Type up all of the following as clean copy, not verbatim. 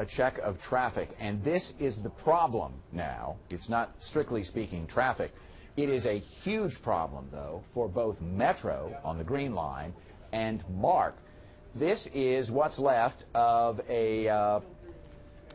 a check of traffic, and this is the problem now. It's not strictly speaking traffic. It is a huge problem, though, for both Metro on the Green Line and Marc. This is what's left of a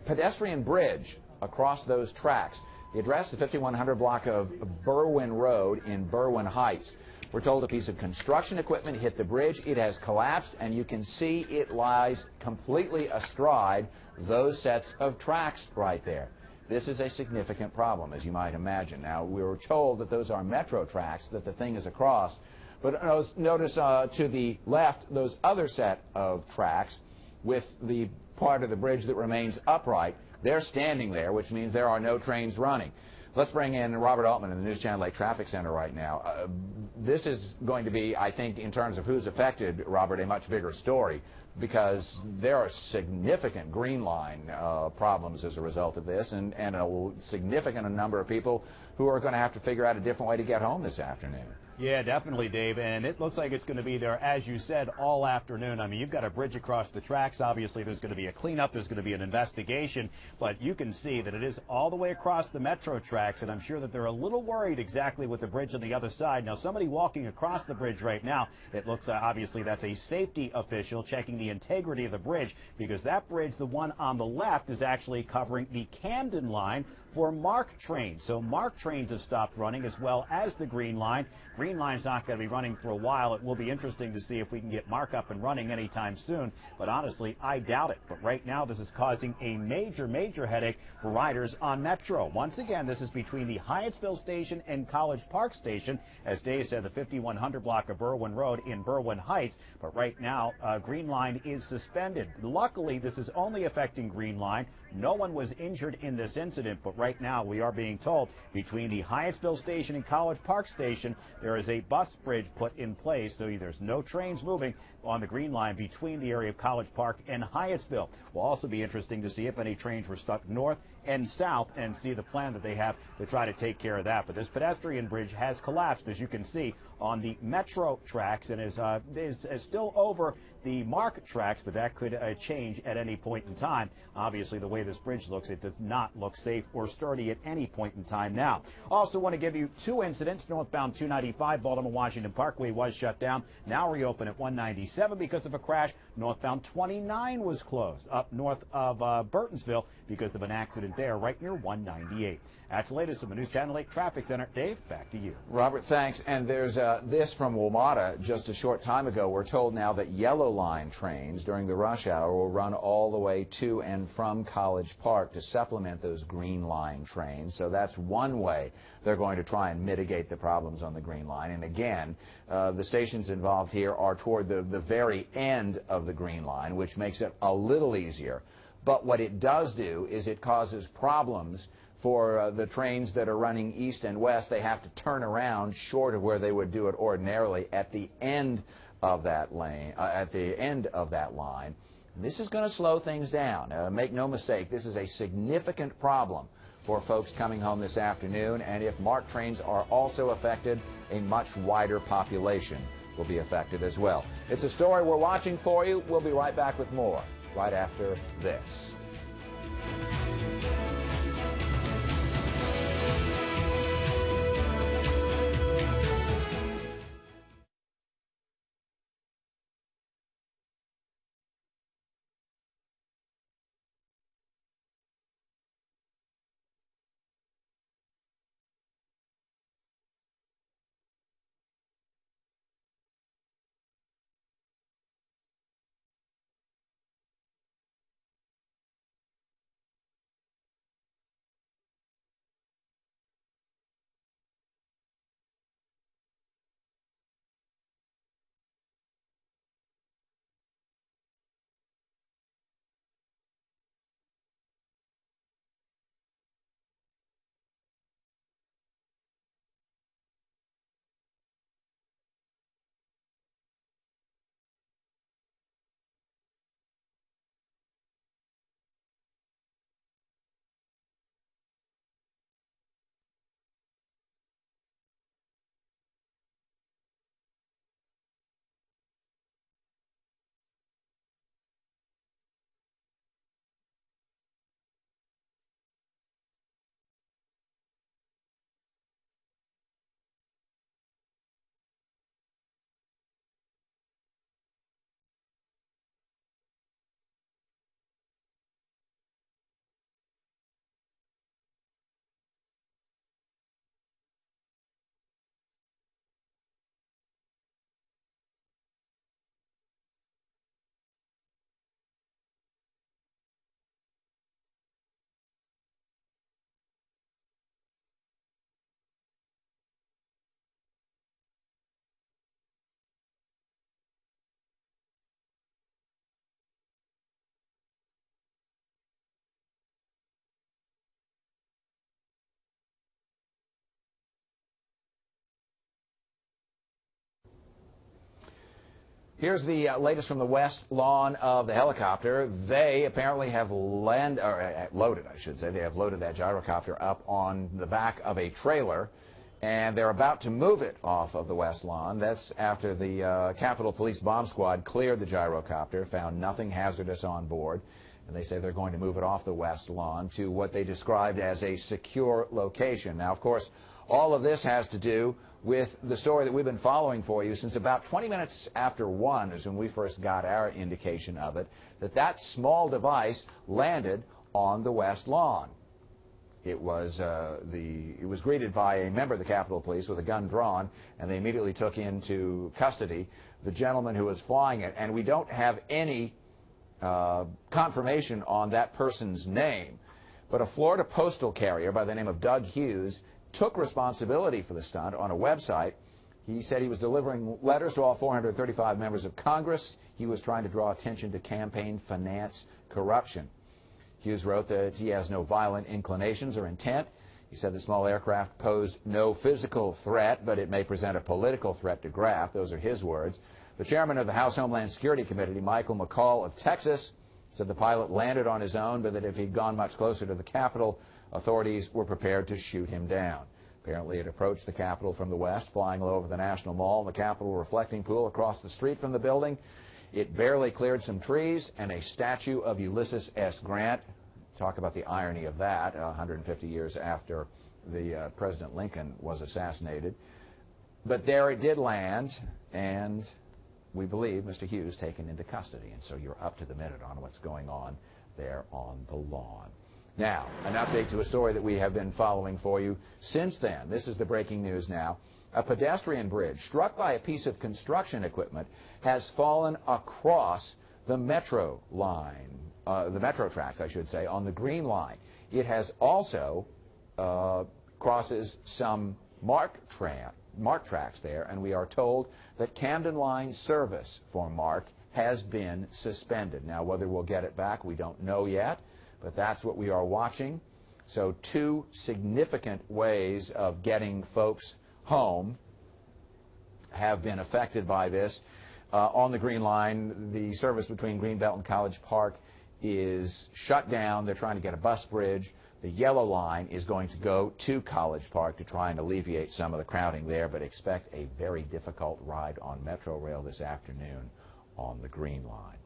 pedestrian bridge across those tracks. The address is 5100 block of Berwyn Road in Berwyn Heights. We're told a piece of construction equipment hit the bridge. It has collapsed, and you can see it lies completely astride those sets of tracks right there. This is a significant problem, as you might imagine. Now, we were told that those are Metro tracks, that the thing is across. But notice to the left, those other set of tracks with the part of the bridge that remains upright. They're standing there, which means there are no trains running. Let's bring in Robert Altman in the News Channel 8 Traffic Center right now. This is going to be, I think, in terms of who's affected, Robert, a much bigger story, because there are significant Green Line problems as a result of this, and a significant number of people who are going to have to figure out a different way to get home this afternoon. Yeah, definitely, Dave, and it looks like it's going to be there, as you said, all afternoon. I mean, you've got a bridge across the tracks. Obviously, there's going to be a cleanup. There's going to be an investigation, but you can see that it is all the way across the Metro tracks, and I'm sure that they're a little worried exactly with the bridge on the other side. Now, somebody walking across the bridge right now, it looks obviously that's a safety official checking the integrity of the bridge, because that bridge, the one on the left, is actually covering the Camden line for Marc trains. So Marc trains have stopped running, as well as the Green Line. Green Line's not going to be running for a while. It will be interesting to see if we can get Marc up and running anytime soon, but honestly, I doubt it. But right now, this is causing a major headache for riders on Metro. Once again, this is between the Hyattsville station and College Park station, as Dave said, the 5100 block of Berwyn Road in Berwyn Heights. But right now, Green Line is suspended. Luckily, this is only affecting Green Line. No one was injured in this incident, but right now we are being told between the Hyattsville station and College Park station, there is a bus bridge put in place, so there's no trains moving on the Green Line between the area of College Park and Hyattsville. Will also be interesting to see if any trains were stuck north and south, and see the plan that they have to try to take care of that. But this pedestrian bridge has collapsed, as you can see, on the Metro tracks, and is still over the Marc tracks, but that could change at any point in time. Obviously, the way this bridge looks, it does not look safe or sturdy at any point in time now. Also want to give you two incidents. Northbound 295 Baltimore-Washington Parkway was shut down, now reopened at 197 because of a crash. Northbound 29 was closed up north of Burtonsville because of an accident there right near 198. That's the latest from the News Channel 8 Traffic Center. Dave, back to you. Robert, thanks. And there's this from WMATA just a short time ago. We're told now that Yellow Line trains during the rush hour will run all the way to and from College Park to supplement those Green Line trains. So that's one way they're going to try and mitigate the problems on the Green Line. And again, the stations involved here are toward the very end of the Green Line, which makes it a little easier. But what it does do is it causes problems for the trains that are running east and west. They have to turn around short of where they would do it ordinarily at the end of that lane, at the end of that line. This is going to slow things down. Make no mistake, this is a significant problem for folks coming home this afternoon, and if Marc trains are also affected, a much wider population will be affected as well. It's a story we're watching for you. We'll be right back with more right after this. Here's the latest from the west lawn of the helicopter. They apparently have loaded, I should say. They have loaded that gyrocopter up on the back of a trailer, and they're about to move it off of the west lawn. That's after the Capitol Police Bomb Squad cleared the gyrocopter, found nothing hazardous on board, and they say they're going to move it off the west lawn to what they described as a secure location. Now, of course, all of this has to do with the story that we've been following for you since about 20 minutes after 1 is when we first got our indication of it, that small device landed on the west lawn. It was greeted by a member of the Capitol Police with a gun drawn, and they immediately took into custody the gentleman who was flying it. And we don't have any confirmation on that person's name, but a Florida postal carrier by the name of Doug Hughes took responsibility for the stunt on a website. He said he was delivering letters to all 435 members of Congress. He was trying to draw attention to campaign finance corruption. Hughes wrote that he has no violent inclinations or intent. He said the small aircraft posed no physical threat, but it may present a political threat to Graff. Those are his words. The chairman of the House Homeland Security Committee, Michael McCall of Texas, said the pilot landed on his own, but that if he'd gone much closer to the Capitol, authorities were prepared to shoot him down. Apparently, it approached the Capitol from the west, flying low over the National Mall, the Capitol reflecting pool across the street from the building. It barely cleared some trees and a statue of Ulysses S. Grant. Talk about the irony of that, 150 years after the President Lincoln was assassinated. But there it did land, and we believe Mr. Hughes taken into custody. And so you're up to the minute on what's going on there on the lawn. Now, an update to a story that we have been following for you since then. This is the breaking news now. A pedestrian bridge struck by a piece of construction equipment has fallen across the Metro line, the Metro tracks, I should say, on the Green Line. It has also crosses some Marc tracks there, and we are told that Camden Line service for Marc has been suspended. Now, whether we'll get it back, we don't know yet. But that's what we are watching. So 2 significant ways of getting folks home have been affected by this. On the Green Line, the service between Greenbelt and College Park is shut down. They're trying to get a bus bridge. The Yellow Line is going to go to College Park to try and alleviate some of the crowding there, but expect a very difficult ride on Metro Rail this afternoon on the Green Line.